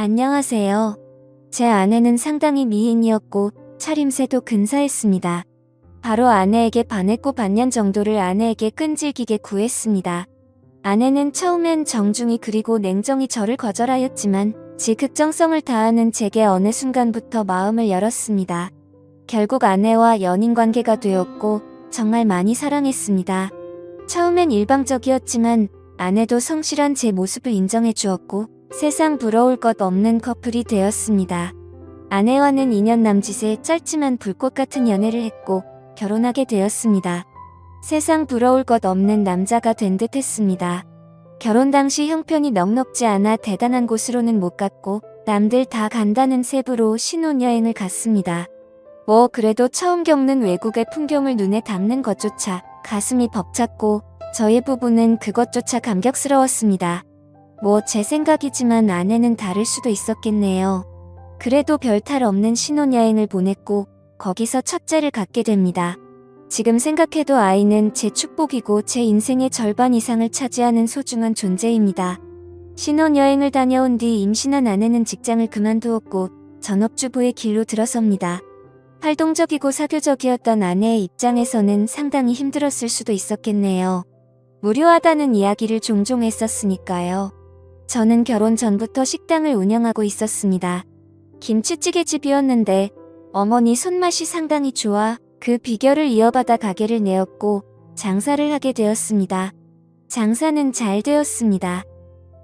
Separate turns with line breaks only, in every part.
안녕하세요. 제 아내는 상당히 미인이었고 차림새도 근사했습니다. 바로 아내에게 반했고 반년 정도를 아내에게 끈질기게 구했습니다. 아내는 처음엔 정중히 그리고 냉정히 저를 거절하였지만 지극정성을 다하는 제게 어느 순간부터 마음을 열었습니다. 결국 아내와 연인관계가 되었고 정말 많이 사랑했습니다. 처음엔 일방적이었지만 아내도 성실한 제 모습을 인정해 주었고 세상 부러울 것 없는 커플이 되었습니다. 아내와는 2년 남짓의 짧지만 불꽃 같은 연애를 했고 결혼하게 되었습니다. 세상 부러울 것 없는 남자가 된 듯 했습니다. 결혼 당시 형편이 넉넉지 않아 대단한 곳으로는 못 갔고 남들 다 간다는 세부로 신혼여행을 갔습니다. 그래도 처음 겪는 외국의 풍경을 눈에 담는 것조차 가슴이 벅찼고 저희 부부는 그것조차 감격스러웠습니다. 제 생각이지만 아내는 다를 수도 있었겠네요. 그래도 별 탈 없는 신혼여행을 보냈고 거기서 첫째를 갖게 됩니다. 지금 생각해도 아이는 제 축복이고 제 인생의 절반 이상을 차지하는 소중한 존재입니다. 신혼여행을 다녀온 뒤 임신한 아내는 직장을 그만두었고 전업주부의 길로 들어섭니다. 활동적이고 사교적이었던 아내의 입장에서는 상당히 힘들었을 수도 있었겠네요. 무료하다는 이야기를 종종 했었으니까요. 저는 결혼 전부터 식당을 운영하고 있었습니다. 김치찌개집이었는데 어머니 손맛이 상당히 좋아 그 비결을 이어받아 가게를 내었고 장사를 하게 되었습니다. 장사는 잘 되었습니다.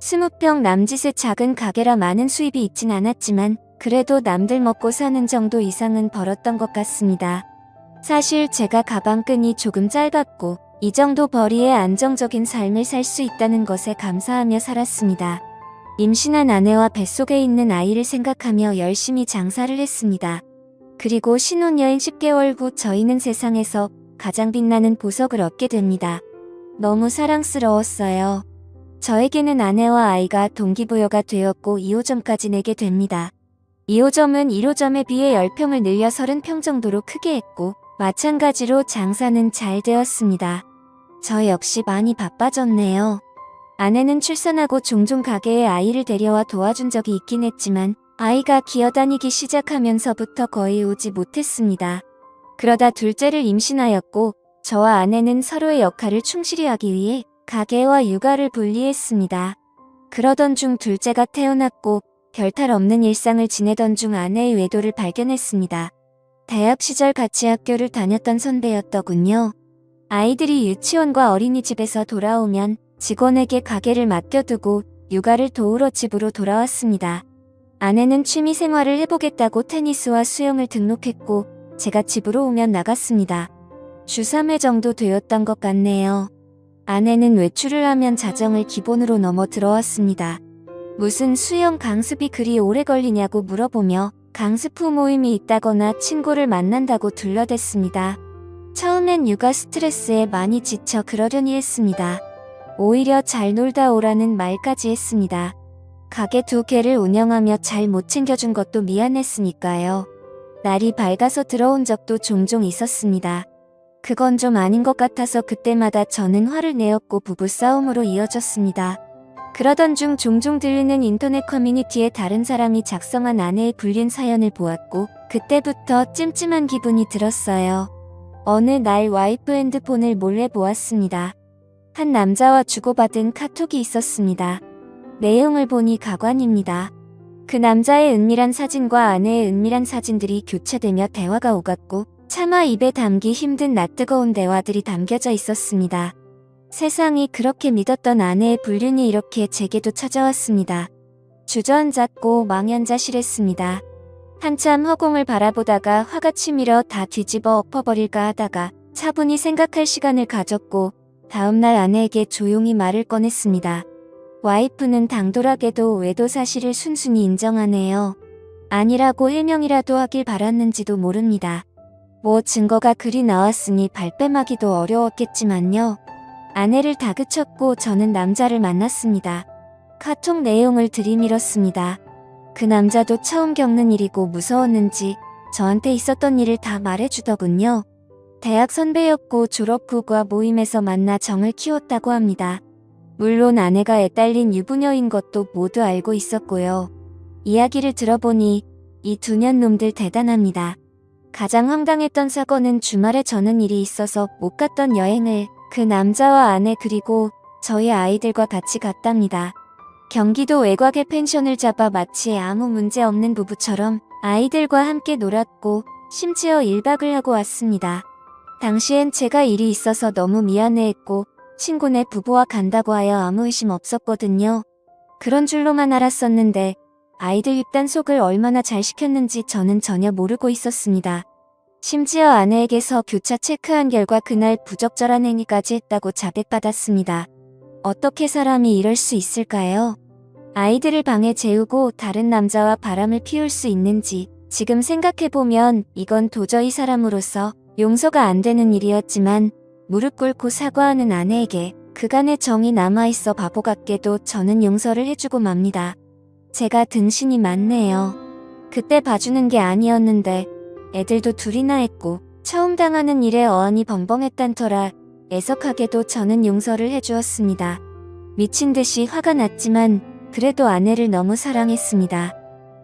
20평 남짓의 작은 가게라 많은 수입이 있진 않았지만 그래도 남들 먹고 사는 정도 이상은 벌었던 것 같습니다. 사실 제가 가방끈이 조금 짧았고 이 정도 벌이에 안정적인 삶을 살 수 있다는 것에 감사하며 살았습니다. 임신한 아내와 뱃속에 있는 아이를 생각하며 열심히 장사를 했습니다. 그리고 신혼여행 10개월 후 저희는 세상에서 가장 빛나는 보석을 얻게 됩니다. 너무 사랑스러웠어요. 저에게는 아내와 아이가 동기부여가 되었고 2호점까지 내게 됩니다. 2호점은 1호점에 비해 10평을 늘려 30평 정도로 크게 했고 마찬가지로 장사는 잘 되었습니다. 저 역시 많이 바빠졌네요. 아내는 출산하고 종종 가게에 아이를 데려와 도와준 적이 있긴 했지만 아이가 기어다니기 시작하면서부터 거의 오지 못했습니다. 그러다 둘째를 임신하였고 저와 아내는 서로의 역할을 충실히 하기 위해 가게와 육아를 분리했습니다. 그러던 중 둘째가 태어났고 별탈 없는 일상을 지내던 중 아내의 외도를 발견했습니다. 대학 시절 같이 학교를 다녔던 선배였더군요. 아이들이 유치원과 어린이집에서 돌아오면 직원에게 가게를 맡겨두고 육아를 도우러 집으로 돌아왔습니다. 아내는 취미생활을 해보겠다고 테니스와 수영을 등록했고 제가 집으로 오면 나갔습니다. 주 3회 정도 되었던 것 같네요. 아내는 외출을 하면 자정을 기본으로 넘어 들어왔습니다. 무슨 수영 강습이 그리 오래 걸리냐고 물어보며 강습 후 모임이 있다거나 친구를 만난다고 둘러댔습니다. 처음엔 육아 스트레스에 많이 지쳐 그러려니 했습니다. 오히려 잘 놀다 오라는 말까지 했습니다. 가게 2개를 운영하며 잘 못 챙겨준 것도 미안했으니까요. 날이 밝아서 들어온 적도 종종 있었습니다. 그건 좀 아닌 것 같아서 그때마다 저는 화를 내었고 부부싸움으로 이어졌습니다. 그러던 중 종종 들리는 인터넷 커뮤니티에 다른 사람이 작성한 아내의 불륜 사연을 보았고 그때부터 찜찜한 기분이 들었어요. 어느 날 와이프 핸드폰을 몰래 보았습니다. 한 남자와 주고받은 카톡이 있었습니다. 내용을 보니 가관입니다. 그 남자의 은밀한 사진과 아내의 은밀한 사진들이 교체되며 대화가 오갔고 차마 입에 담기 힘든 낯뜨거운 대화들이 담겨져 있었습니다. 세상이 그렇게 믿었던 아내의 불륜이 이렇게 제게도 찾아왔습니다. 주저앉았고 망연자실했습니다. 한참 허공을 바라보다가 화가 치밀어 다 뒤집어 엎어버릴까 하다가 차분히 생각할 시간을 가졌고 다음날 아내에게 조용히 말을 꺼냈습니다. 와이프는 당돌하게도 외도 사실을 순순히 인정하네요. 아니라고 해명이라도 하길 바랐는지도 모릅니다. 증거가 그리 나왔으니 발뺌하기도 어려웠겠지만요. 아내를 다그쳤고 저는 남자를 만났습니다. 카톡 내용을 들이밀었습니다. 그 남자도 처음 겪는 일이고 무서웠는지 저한테 있었던 일을 다 말해주더군요. 대학 선배였고 졸업 후과 모임에서 만나 정을 키웠다고 합니다. 물론 아내가 애딸린 유부녀인 것도 모두 알고 있었고요. 이야기를 들어보니 이 두 년 놈들 대단합니다. 가장 황당했던 사건은 주말에 저는 일이 있어서 못 갔던 여행을 그 남자와 아내 그리고 저희 아이들과 같이 갔답니다. 경기도 외곽의 펜션을 잡아 마치 아무 문제 없는 부부처럼 아이들과 함께 놀았고 심지어 1박을 하고 왔습니다. 당시엔 제가 일이 있어서 너무 미안해했고 친구네 부부와 간다고 하여 아무 의심 없었거든요. 그런 줄로만 알았었는데 아이들 입단속을 얼마나 잘 시켰는지 저는 전혀 모르고 있었습니다. 심지어 아내에게서 교차 체크한 결과 그날 부적절한 행위까지 했다고 자백받았습니다. 어떻게 사람이 이럴 수 있을까요? 아이들을 방에 재우고 다른 남자와 바람을 피울 수 있는지 지금 생각해보면 이건 도저히 사람으로서 용서가 안 되는 일이었지만 무릎 꿇고 사과하는 아내에게 그간의 정이 남아있어 바보 같게도 저는 용서를 해주고 맙니다. 제가 등신이 많네요. 그때 봐주는 게 아니었는데 애들도 둘이나 했고 처음 당하는 일에 어안이 벙벙했단 터라 애석하게도 저는 용서를 해주었습니다. 미친 듯이 화가 났지만 그래도 아내를 너무 사랑했습니다.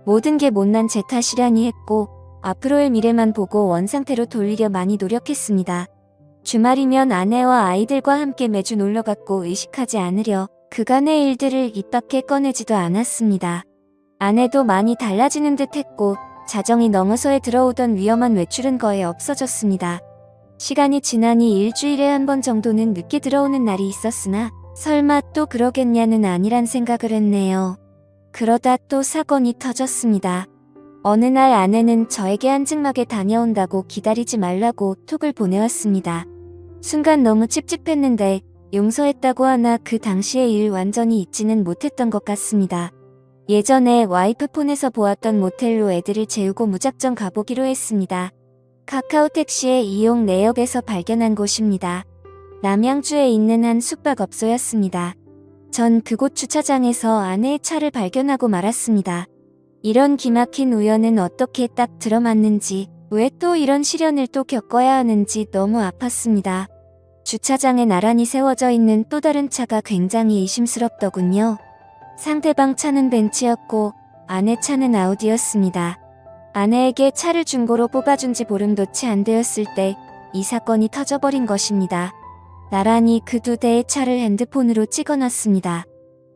모든 게 못난 제 탓이라니 했고 앞으로의 미래만 보고 원상태로 돌리려 많이 노력했습니다. 주말이면 아내와 아이들과 함께 매주 놀러갔고 의식하지 않으려 그간의 일들을 입 밖에 꺼내지도 않았습니다. 아내도 많이 달라지는 듯 했고 자정이 넘어서에 들어오던 위험한 외출은 거의 없어졌습니다. 시간이 지나니 일주일에 한 번 정도는 늦게 들어오는 날이 있었으나 설마 또 그러겠냐는 아니란 생각을 했네요. 그러다 또 사건이 터졌습니다. 어느 날 아내는 저에게 한증막에 다녀온다고 기다리지 말라고 톡을 보내왔습니다. 순간 너무 찝찝했는데 용서했다고 하나 그 당시의 일 완전히 잊지는 못했던 것 같습니다. 예전에 와이프 폰에서 보았던 모텔로 애들을 재우고 무작정 가보기로 했습니다. 카카오 택시의 이용 내역에서 발견한 곳입니다. 남양주에 있는 한 숙박업소였습니다. 전 그곳 주차장에서 아내의 차를 발견하고 말았습니다. 이런 기막힌 우연은 어떻게 딱 들어맞는지, 왜 또 이런 시련을 또 겪어야 하는지 너무 아팠습니다. 주차장에 나란히 세워져 있는 또 다른 차가 굉장히 의심스럽더군요. 상대방 차는 벤츠였고 아내 차는 아우디였습니다. 아내에게 차를 중고로 뽑아준 지 보름도 채 안 되었을 때 이 사건이 터져버린 것입니다. 나란히 그 두 대의 차를 핸드폰으로 찍어놨습니다.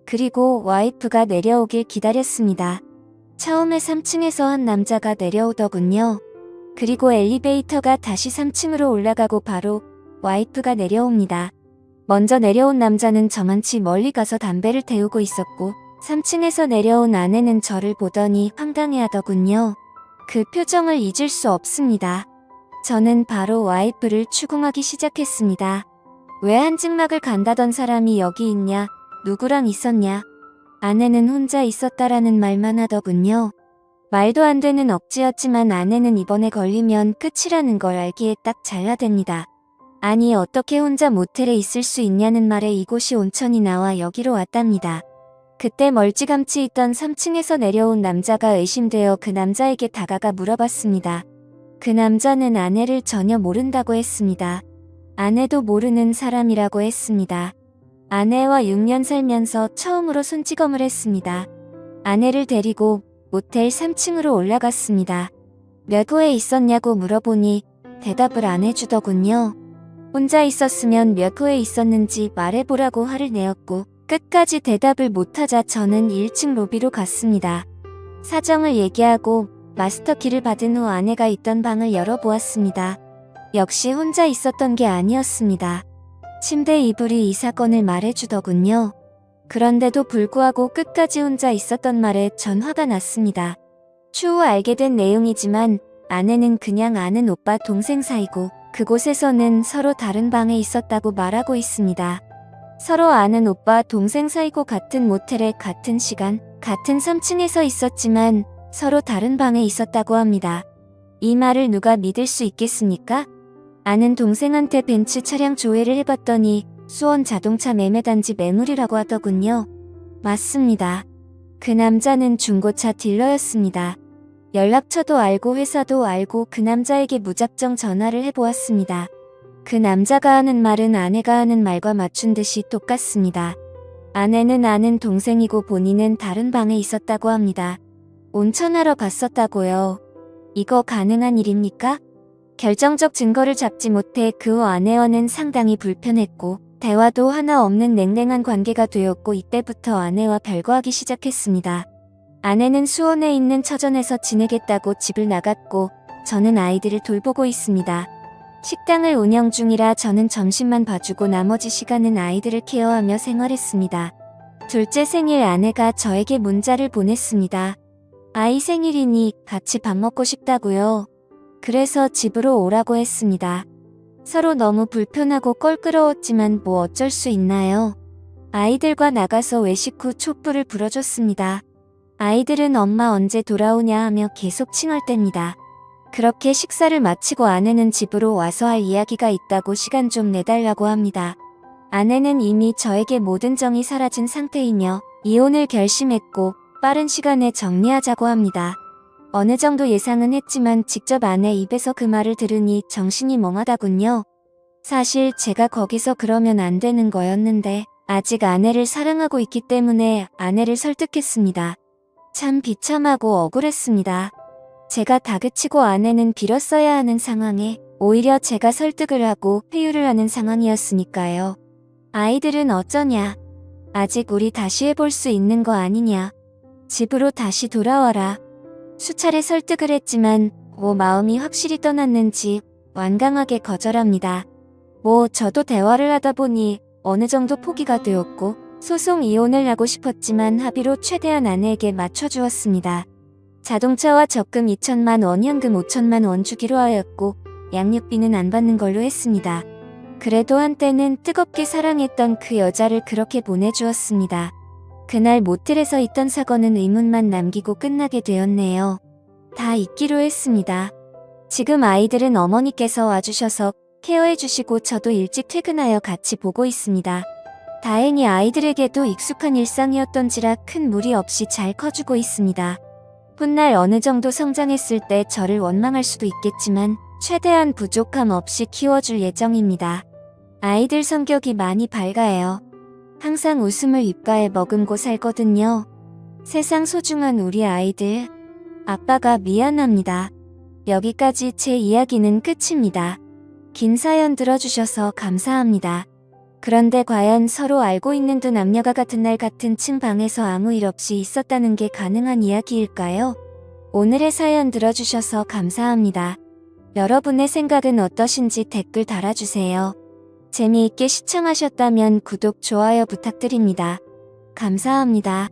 그리고 와이프가 내려오길 기다렸습니다. 처음에 3층에서 한 남자가 내려오더군요. 그리고 엘리베이터가 다시 3층으로 올라가고 바로 와이프가 내려옵니다. 먼저 내려온 남자는 저만치 멀리 가서 담배를 태우고 있었고 3층에서 내려온 아내는 저를 보더니 황당해하더군요. 그 표정을 잊을 수 없습니다. 저는 바로 와이프를 추궁하기 시작했습니다. 왜 한증막을 간다던 사람이 여기 있냐? 누구랑 있었냐? 아내는 혼자 있었다라는 말만 하더군요. 말도 안 되는 억지였지만 아내는 이번에 걸리면 끝이라는 걸 알기에 딱 잘라댑니다. 아니 어떻게 혼자 모텔에 있을 수 있냐는 말에 이곳이 온천이 나와 여기로 왔답니다. 그때 멀찌감치 있던 3층에서 내려온 남자가 의심되어 그 남자에게 다가가 물어봤습니다. 그 남자는 아내를 전혀 모른다고 했습니다. 아내도 모르는 사람이라고 했습니다. 아내와 6년 살면서 처음으로 손찌검을 했습니다. 아내를 데리고 모텔 3층으로 올라갔습니다. 몇 호에 있었냐고 물어보니 대답을 안 해주더군요. 혼자 있었으면 몇 호에 있었는지 말해보라고 화를 내었고 끝까지 대답을 못하자 저는 1층 로비로 갔습니다. 사정을 얘기하고 마스터키를 받은 후 아내가 있던 방을 열어보았습니다. 역시 혼자 있었던 게 아니었습니다. 침대 이불이 이 사건을 말해주더군요. 그런데도 불구하고 끝까지 혼자 있었던 말에 전 화가 났습니다. 추후 알게 된 내용이지만 아내는 그냥 아는 오빠 동생 사이고 그곳에서는 서로 다른 방에 있었다고 말하고 있습니다. 서로 아는 오빠 동생 사이고 같은 모텔에 같은 시간, 같은 3층에서 있었지만 서로 다른 방에 있었다고 합니다. 이 말을 누가 믿을 수 있겠습니까? 아는 동생한테 벤츠 차량 조회를 해봤더니 수원 자동차 매매단지 매물이라고 하더군요. 맞습니다. 그 남자는 중고차 딜러였습니다. 연락처도 알고 회사도 알고 그 남자에게 무작정 전화를 해보았습니다. 그 남자가 하는 말은 아내가 하는 말과 맞춘 듯이 똑같습니다. 아내는 아는 동생이고 본인은 다른 방에 있었다고 합니다. 온천하러 갔었다고요. 이거 가능한 일입니까? 결정적 증거를 잡지 못해 그 후 아내와는 상당히 불편했고 대화도 하나 없는 냉랭한 관계가 되었고 이때부터 아내와 별거하기 시작했습니다. 아내는 수원에 있는 처전에서 지내겠다고 집을 나갔고 저는 아이들을 돌보고 있습니다. 식당을 운영 중이라 저는 점심만 봐주고 나머지 시간은 아이들을 케어하며 생활했습니다. 둘째 생일 아내가 저에게 문자를 보냈습니다. 아이 생일이니 같이 밥 먹고 싶다고요. 그래서 집으로 오라고 했습니다. 서로 너무 불편하고 껄끄러웠지만 뭐 어쩔 수 있나요? 아이들과 나가서 외식 후 촛불을 불어줬습니다. 아이들은 엄마 언제 돌아오냐 하며 계속 칭얼댑니다. 그렇게 식사를 마치고 아내는 집으로 와서 할 이야기가 있다고 시간 좀 내달라고 합니다. 아내는 이미 저에게 모든 정이 사라진 상태이며 이혼을 결심했고 빠른 시간에 정리하자고 합니다. 어느 정도 예상은 했지만 직접 아내 입에서 그 말을 들으니 정신이 멍하다군요. 사실 제가 거기서 그러면 안 되는 거였는데 아직 아내를 사랑하고 있기 때문에 아내를 설득했습니다. 참 비참하고 억울했습니다. 제가 다그치고 아내는 빌었어야 하는 상황에 오히려 제가 설득을 하고 회유를 하는 상황이었으니까요. 아이들은 어쩌냐? 아직 우리 다시 해볼 수 있는 거 아니냐? 집으로 다시 돌아와라. 수차례 설득을 했지만 마음이 확실히 떠났는지 완강하게 거절합니다. 저도 대화를 하다 보니 어느 정도 포기가 되었고 소송 이혼을 하고 싶었지만 합의로 최대한 아내에게 맞춰주었습니다. 자동차와 적금 2천만 원, 현금 5천만 원 주기로 하였고 양육비는 안 받는 걸로 했습니다. 그래도 한때는 뜨겁게 사랑했던 그 여자를 그렇게 보내주었습니다. 그날 모텔에서 있던 사건은 의문만 남기고 끝나게 되었네요. 다 잊기로 했습니다. 지금 아이들은 어머니께서 와주셔서 케어해주시고 저도 일찍 퇴근하여 같이 보고 있습니다. 다행히 아이들에게도 익숙한 일상이었던지라 큰 무리 없이 잘 커주고 있습니다. 훗날 어느 정도 성장했을 때 저를 원망할 수도 있겠지만 최대한 부족함 없이 키워줄 예정입니다. 아이들 성격이 많이 밝아요. 항상 웃음을 입가에 머금고 살거든요. 세상 소중한 우리 아이들. 아빠가 미안합니다. 여기까지 제 이야기는 끝입니다. 긴 사연 들어주셔서 감사합니다. 그런데 과연 서로 알고 있는 두 남녀가 같은 날 같은 층 방에서 아무 일 없이 있었다는 게 가능한 이야기일까요? 오늘의 사연 들어주셔서 감사합니다. 여러분의 생각은 어떠신지 댓글 달아주세요. 재미있게 시청하셨다면 구독, 좋아요 부탁드립니다. 감사합니다.